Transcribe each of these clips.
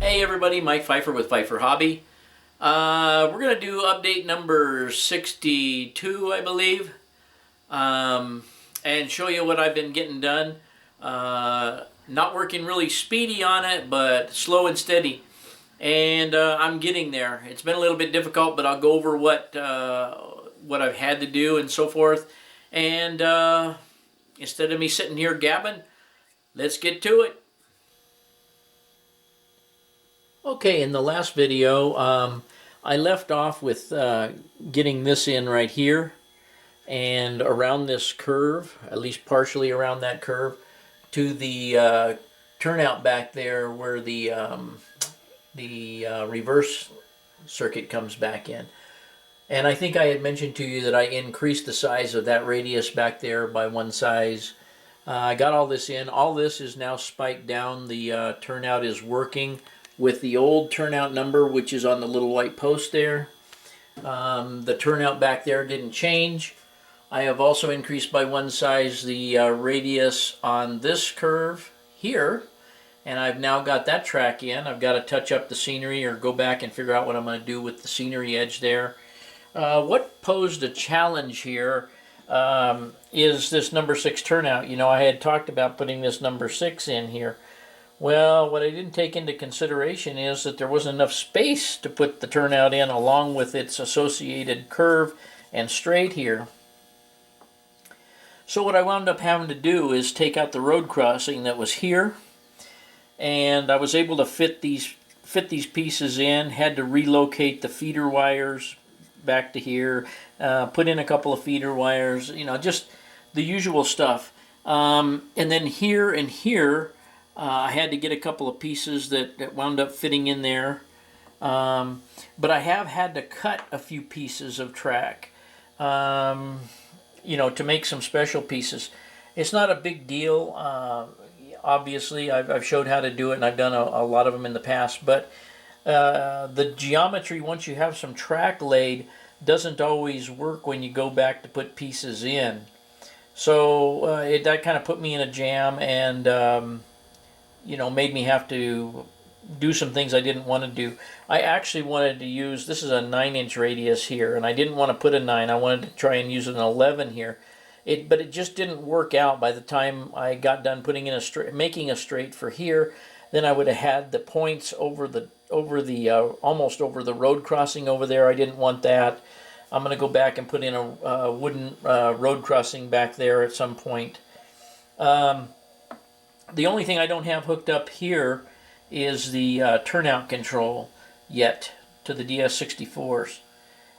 Hey everybody, Mike Pfeiffer with Pfeiffer Hobby. We're going to do update number 62, I believe, and show you what I've been getting done. Not working really speedy on it, but slow and steady. And I'm getting there. It's been a little bit difficult, but I'll go over what I've had to do and so forth. And instead of me sitting here gabbing, let's get to it. Okay, in the last video, I left off with getting this in right here and around this curve, at least partially around that curve, to the turnout back there where the reverse circuit comes back in. And I think I had mentioned to you that I increased the size of that radius back there by one size. I got all this in. All this is now spiked down. The turnout is working with the old turnout number, which is on the little white post there. The turnout back there didn't change. I have also increased by one size the radius on this curve here, and I've now got that track in. I've got to touch up the scenery or go back and figure out what I'm going to do with the scenery edge there. What posed a challenge here is this number 6 turnout. You know, I had talked about putting this number 6 in here. Well, what I didn't take into consideration is that there wasn't enough space to put the turnout in along with its associated curve and straight here. So what I wound up having to do is take out the road crossing that was here, and I was able to fit these pieces in. Had to relocate the feeder wires back to here, put in a couple of feeder wires, you know, just the usual stuff. And then here and here, I had to get a couple of pieces that wound up fitting in there. But I have had to cut a few pieces of track, you know, to make some special pieces. It's not a big deal. Obviously, I've showed how to do it, and I've done a lot of them in the past. But the geometry, once you have some track laid, doesn't always work when you go back to put pieces in. So that kind of put me in a jam, and you know, made me have to do some things I didn't want to do. I actually wanted to use, this is a 9-inch radius here, and I didn't want to put a 9. I wanted to try and use an 11 here. But it just didn't work out by the time I got done putting in a straight, making a straight for here. Then I would have had the points over the almost over the road crossing over there. I didn't want that. I'm going to go back and put in a wooden road crossing back there at some point. The only thing I don't have hooked up here is the turnout control yet to the DS64s.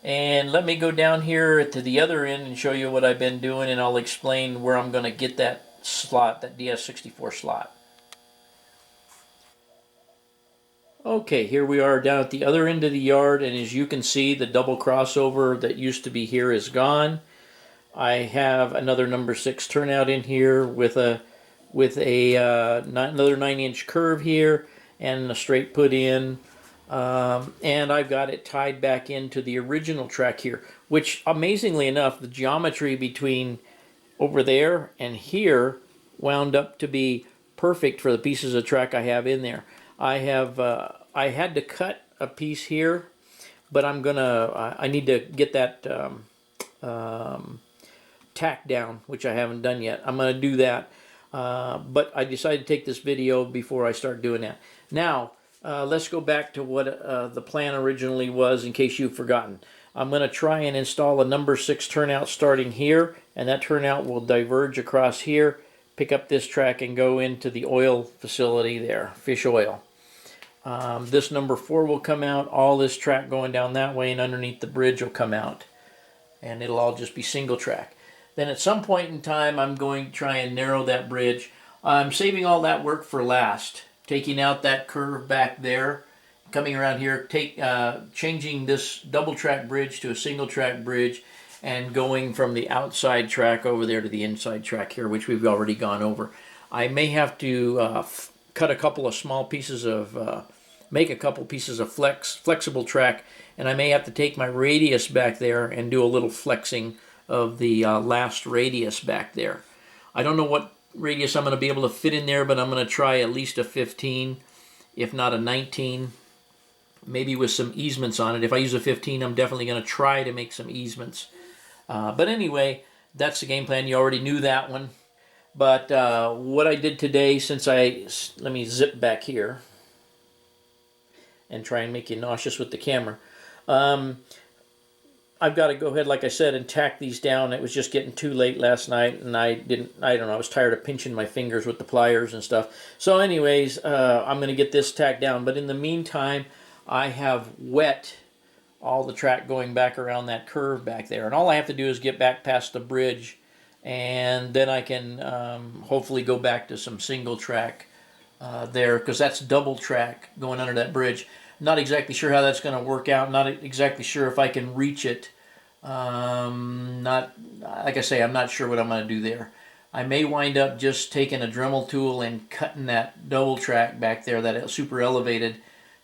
And let me go down here to the other end and show you what I've been doing, and I'll explain where I'm going to get that slot, that DS64 slot. Okay, here we are down at the other end of the yard, and as you can see, the double crossover that used to be here is gone. I have another number 6 turnout in here with another 9-inch curve here and a straight put in, and I've got it tied back into the original track here, which amazingly enough, the geometry between over there and here wound up to be perfect for the pieces of track I have in there. I had to cut a piece here, but I need to get that tack down, which I haven't done yet. I'm going to do that. But I decided to take this video before I start doing that. Now, let's go back to what the plan originally was, in case you've forgotten. I'm going to try and install a number 6 turnout starting here, and that turnout will diverge across here, pick up this track, and go into the oil facility there, fish oil. This number 4 will come out, all this track going down that way, and underneath the bridge will come out. And it'll all just be single track. Then at some point in time, I'm going to try and narrow that bridge. I'm saving all that work for last. Taking out that curve back there, coming around here, changing this double track bridge to a single track bridge, and going from the outside track over there to the inside track here, which we've already gone over. I may have to cut a couple of small pieces of, make a couple pieces of flexible track, and I may have to take my radius back there and do a little flexing of the last radius back there. I don't know what radius I'm going to be able to fit in there, but I'm going to try at least a 15, if not a 19, maybe with some easements on it. If I use a 15, I'm definitely going to try to make some easements. But anyway, that's the game plan. You already knew that one. But what I did today, let me zip back here and try and make you nauseous with the camera. I've got to go ahead, like I said, and tack these down. It was just getting too late last night, and I don't know, I was tired of pinching my fingers with the pliers and stuff. So anyways, I'm going to get this tacked down. But in the meantime, I have wet all the track going back around that curve back there. And all I have to do is get back past the bridge, and then I can hopefully go back to some single track there, because that's double track going under that bridge. Not exactly sure how that's going to work out. Not exactly sure if I can reach it. Not, like I say, I'm not sure what I'm going to do there. I may wind up just taking a Dremel tool and cutting that double track back there, that super elevated,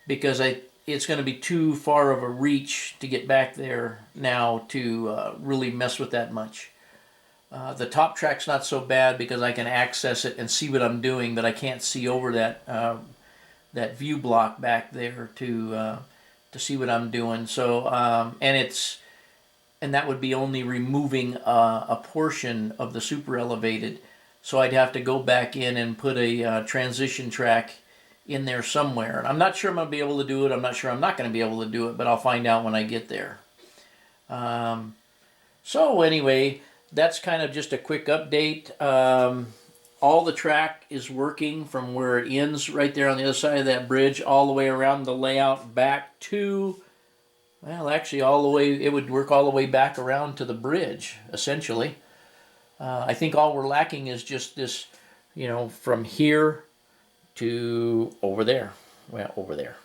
because it's going to be too far of a reach to get back there now to really mess with that much. The top track's not so bad because I can access it and see what I'm doing, but I can't see over that view block back there to see what I'm doing. So and that would be only removing a portion of the super elevated. So I'd have to go back in and put a transition track in there somewhere. And I'm not sure I'm going to be able to do it. I'm not sure I'm not going to be able to do it, but I'll find out when I get there. So anyway, that's kind of just a quick update. All the track is working from where it ends right there on the other side of that bridge all the way around the layout back to, well, actually all the way, it would work all the way back around to the bridge, essentially. I think all we're lacking is just this, from here to over there. Well, over there.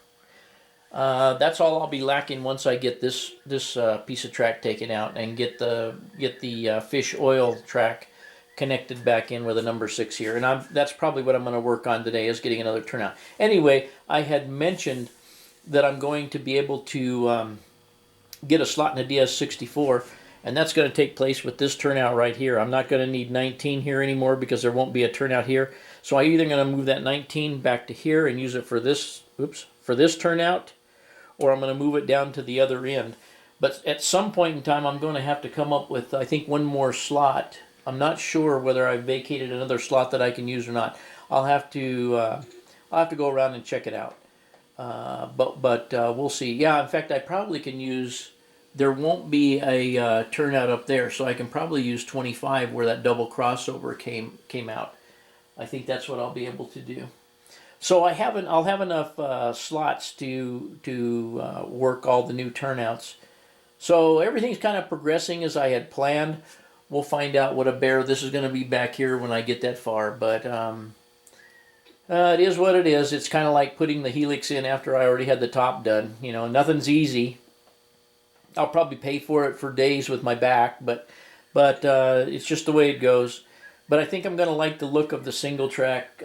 That's all I'll be lacking once I get this piece of track taken out and get the fish oil track connected back in with a number 6 here. And that's probably what I'm going to work on today, is getting another turnout. Anyway, I had mentioned that I'm going to be able to get a slot in a DS64, and that's going to take place with this turnout right here. I'm not going to need 19 here anymore because there won't be a turnout here. So I'm either going to move that 19 back to here and use it for this, for this turnout, or I'm going to move it down to the other end. But at some point in time, I'm going to have to come up with, I think, one more slot. I'm not sure whether I've vacated another slot that I can use or not. I'll have to go around and check it out. But we'll see. Yeah, in fact, I probably can use. There won't be a turnout up there, so I can probably use 25 where that double crossover came out. I think that's what I'll be able to do. So I'll have enough slots to work all the new turnouts. So everything's kind of progressing as I had planned. We'll find out what a bear this is going to be back here when I get that far. But it is what it is. It's kind of like putting the helix in after I already had the top done. Nothing's easy. I'll probably pay for it for days with my back, but it's just the way it goes. But I think I'm going to like the look of the single track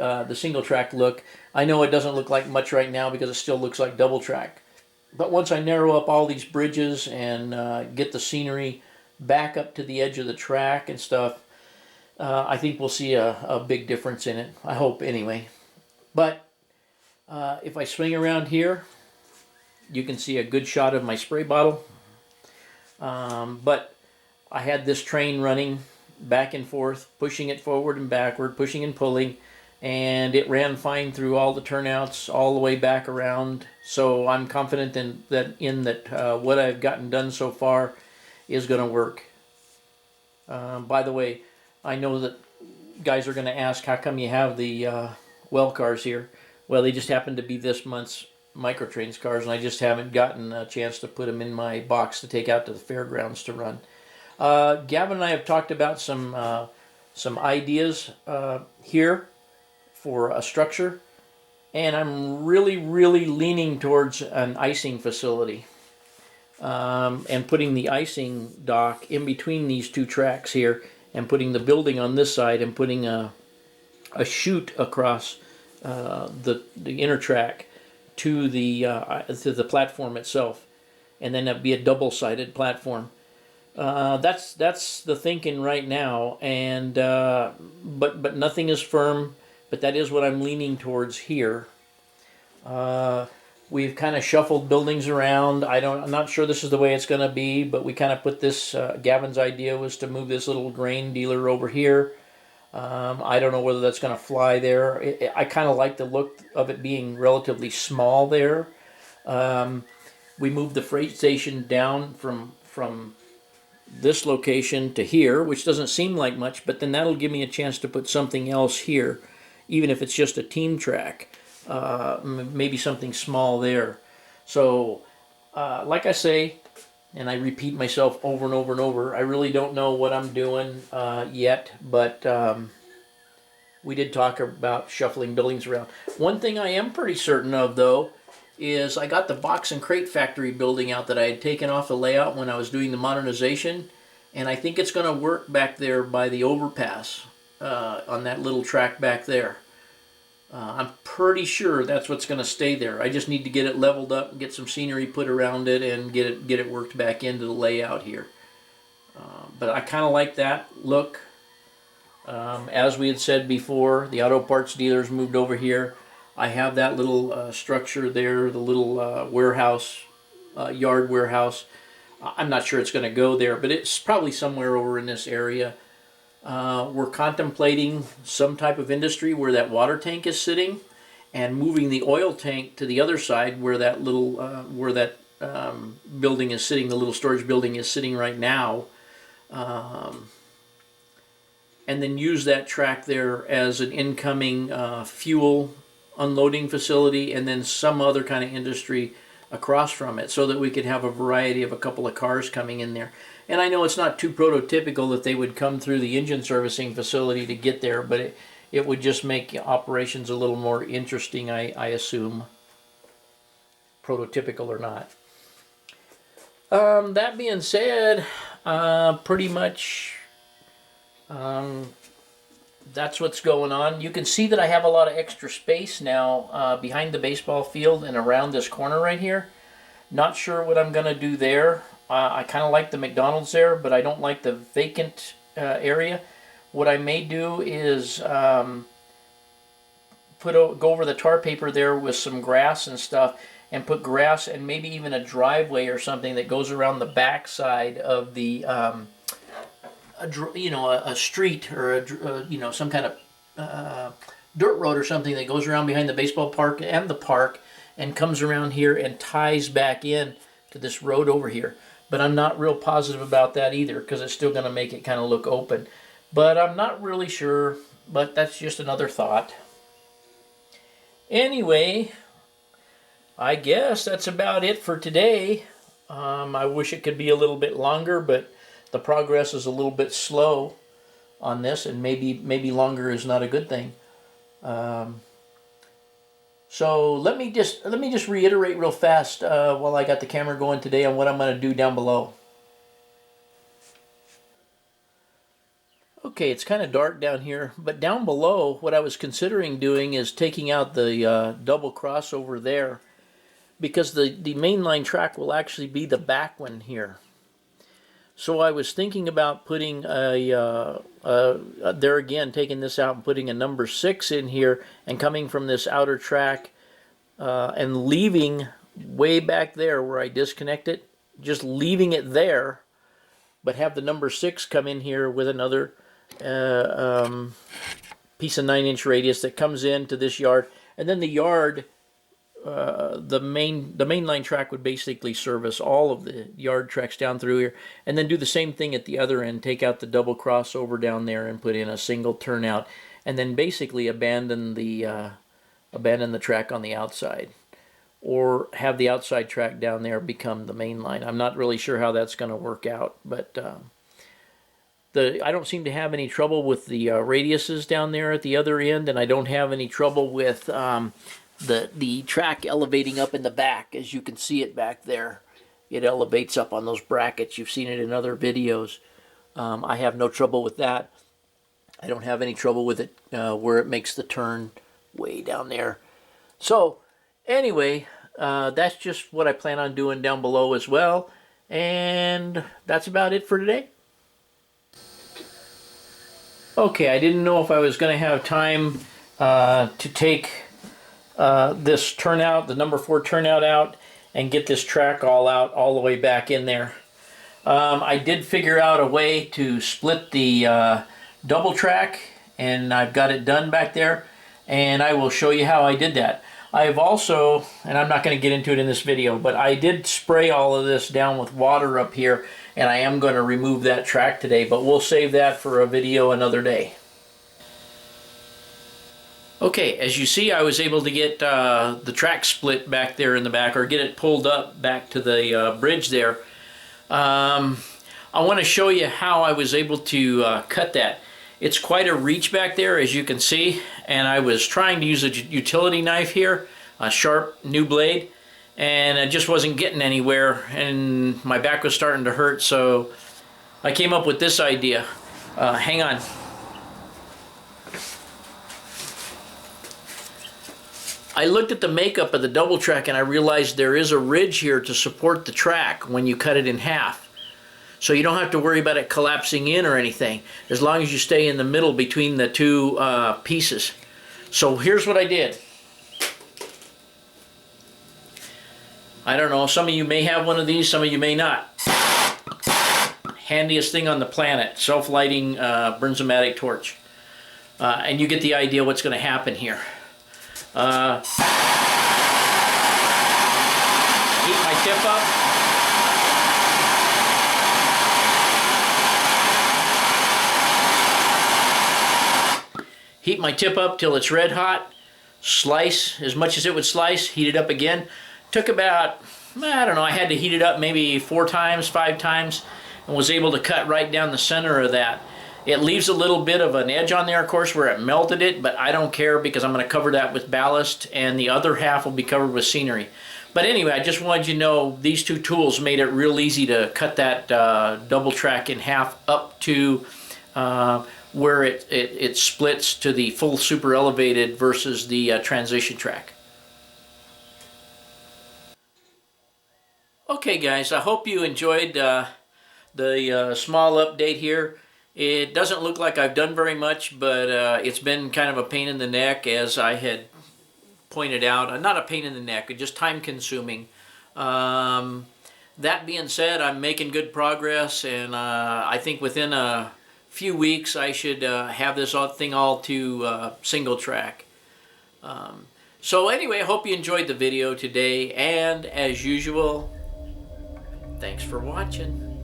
look. I know it doesn't look like much right now because it still looks like double track. But once I narrow up all these bridges and get the scenery back up to the edge of the track and stuff, I think we'll see a big difference in it. I hope, anyway. But if I swing around here, you can see a good shot of my spray bottle. But I had this train running back and forth, pushing it forward and backward, pushing and pulling, and it ran fine through all the turnouts all the way back around. So I'm confident that what I've gotten done so far is going to work. By the way, I know that guys are going to ask, how come you have the well cars here? Well, they just happen to be this month's Microtrains cars, and I just haven't gotten a chance to put them in my box to take out to the fairgrounds to run. Gavin and I have talked about some ideas here for a structure, and I'm really leaning towards an icing facility, and putting the icing dock in between these two tracks here, and putting the building on this side, and putting a chute across the inner track to the platform itself, and then that'd be a double-sided platform. That's the thinking right now, and but nothing is firm. But that is what I'm leaning towards here. We've kind of shuffled buildings around. I'm not sure this is the way it's going to be, but we kind of put this, Gavin's idea was to move this little grain dealer over here. I don't know whether that's going to fly there. I kind of like the look of it being relatively small there. We moved the freight station down from this location to here, which doesn't seem like much, but then that'll give me a chance to put something else here, even if it's just a team track. Maybe something small there. So, like I say, and I repeat myself over and over and over, I really don't know what I'm doing yet, but we did talk about shuffling buildings around. One thing I am pretty certain of, though, is I got the box and crate factory building out that I had taken off the layout when I was doing the modernization, and I think it's going to work back there by the overpass on that little track back there. I'm pretty sure that's what's going to stay there. I just need to get it leveled up and get some scenery put around it and get it worked back into the layout here. But I kind of like that look. As we had said before, the auto parts dealers moved over here. I have that little structure there, the little warehouse, yard warehouse. I'm not sure it's going to go there, but it's probably somewhere over in this area. We're contemplating some type of industry where that water tank is sitting, and moving the oil tank to the other side where that little building is sitting, the little storage building is sitting right now, and then use that track there as an incoming fuel unloading facility, and then some other kind of industry across from it, so that we could have a variety of a couple of cars coming in there. And I know it's not too prototypical that they would come through the engine servicing facility to get there, but it would just make operations a little more interesting, I assume, prototypical or not. That being said, pretty much that's what's going on. You can see that I have a lot of extra space now behind the baseball field and around this corner right here. Not sure what I'm going to do there. I kind of like the McDonald's there, but I don't like the vacant area. What I may do is go over the tar paper there with some grass and stuff, and put grass and maybe even a driveway or something that goes around the back side of the a street, or some kind of dirt road or something that goes around behind the baseball park and the park and comes around here and ties back in to this road over here. But I'm not real positive about that either, because it's still going to make it kind of look open. But I'm not really sure, but that's just another thought. Anyway, I guess that's about it for today. I wish it could be a little bit longer, but the progress is a little bit slow on this, and maybe longer is not a good thing. So let me just reiterate real fast while I got the camera going today on what I'm going to do down below. Okay, it's kind of dark down here, but down below, what I was considering doing is taking out the double crossover there, because the mainline track will actually be the back one here. So I was thinking about putting there again, taking this out and putting a number 6 in here, and coming from this outer track and leaving way back there where I disconnect it, just leaving it there, but have the number 6 come in here with another piece of 9-inch radius that comes into this yard, and then the yard, the mainline track would basically service all of the yard tracks down through here, and then do the same thing at the other end, take out the double crossover down there and put in a single turnout, and then basically abandon the track on the outside, or have the outside track down there become the main line. I'm not really sure how that's going to work out, but I don't seem to have any trouble with the radiuses down there at the other end, and I don't have any trouble with the track elevating up in the back. As you can see it back there, it elevates up on those brackets. You've seen it in other videos. I have no trouble with that. I don't have any trouble with it where it makes the turn way down there. So anyway, that's just what I plan on doing down below as well, and that's about it for today. Okay, I didn't know if I was going to have time to take this turnout, the number 4 turnout out, and get this track all out all the way back in there. I did figure out a way to split the double track, and I've got it done back there, and I will show you how I did that. I've also, and I'm not going to get into it in this video, but I did spray all of this down with water up here, and I am going to remove that track today, but we'll save that for a video another day. Okay, as you see, I was able to get the track split back there in the back, or get it pulled up back to the bridge there. I want to show you how I was able to cut that. It's quite a reach back there, as you can see, and I was trying to use a utility knife here, a sharp new blade, and I just wasn't getting anywhere, and my back was starting to hurt, so I came up with this idea. Hang on. I looked at the makeup of the double track and I realized there is a ridge here to support the track when you cut it in half. So you don't have to worry about it collapsing in or anything, as long as you stay in the middle between the two pieces. So here's what I did. I don't know, some of you may have one of these, some of you may not. Handiest thing on the planet, self-lighting Bernzomatic torch. And you get the idea what's going to happen here. Heat my tip up. Heat my tip up till it's red hot. Slice as much as it would slice. Heat it up again. Took about, I don't know, I had to heat it up maybe 4 times, 5 times, and was able to cut right down the center of that. It leaves a little bit of an edge on there, of course, where it melted it, but I don't care because I'm going to cover that with ballast, and the other half will be covered with scenery. But anyway, I just wanted you to know these two tools made it real easy to cut that double track in half up to where it splits to the full super elevated versus the transition track. Okay guys, I hope you enjoyed the small update here. It doesn't look like I've done very much, but it's been kind of a pain in the neck, as I had pointed out. Not a pain in the neck, just time consuming. That being said, I'm making good progress, and I think within a few weeks I should have this thing all to single track. So anyway, I hope you enjoyed the video today, and as usual, thanks for watching.